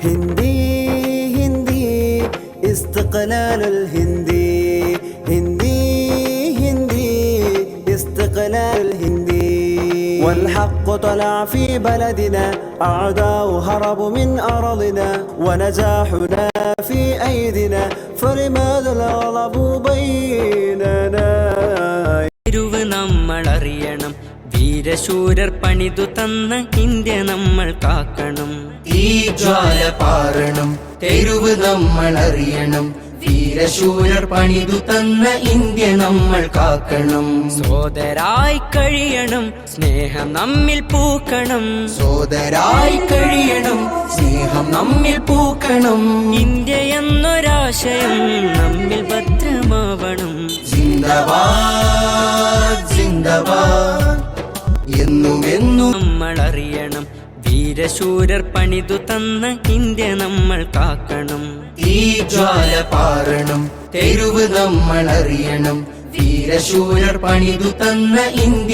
ഹിന്ദി ഹിന്ദി ഇസ്തിഖ്ലാലുൽ ഹിന്ദി ഹിന്ദി ഹിന്ദി ഇസ്തിഖ്ലാലുൽ ഹിന്ദി والحق طلع في بلدنا أعداء هربوا من أرضنا ونجاحنا في أيدنا فلماذا الغضب بيننا നമ്മൾ അറിയണം വീരശൂരർ പണിതു തന്ന ഇന്ത്യ നമ്മൾ കാക്കണം ഈ ജ്വാല പാറണം തെരുവ് നമ്മൾ അറിയണം വീരശൂരർ പണിതു തന്ന ഇന്ത്യ നമ്മൾ കാക്കണം സോദരായി കഴിയണം സ്നേഹം നമ്മിൽ പൂക്കണം സോദരായി കഴിയണം സ്നേഹം നമ്മിൽ പൂക്കണം ഇന്ത്യ എന്നൊരാശയം നമ്മിൽ ഭദ്രമാവണം ജിന്ദാബാദ് ജിന്ദാബാദ് എന്നും എന്നും നമ്മൾ അറിയണം വീരശൂരർ പണിതു തന്ന ഇന്ത്യ നമ്മൾ കാക്കണം ഈ ജ്വാല പാറണം തെരുവ് നമ്മൾ അറിയണം വീരശൂരർ പണിതു തന്ന ഇന്ത്യ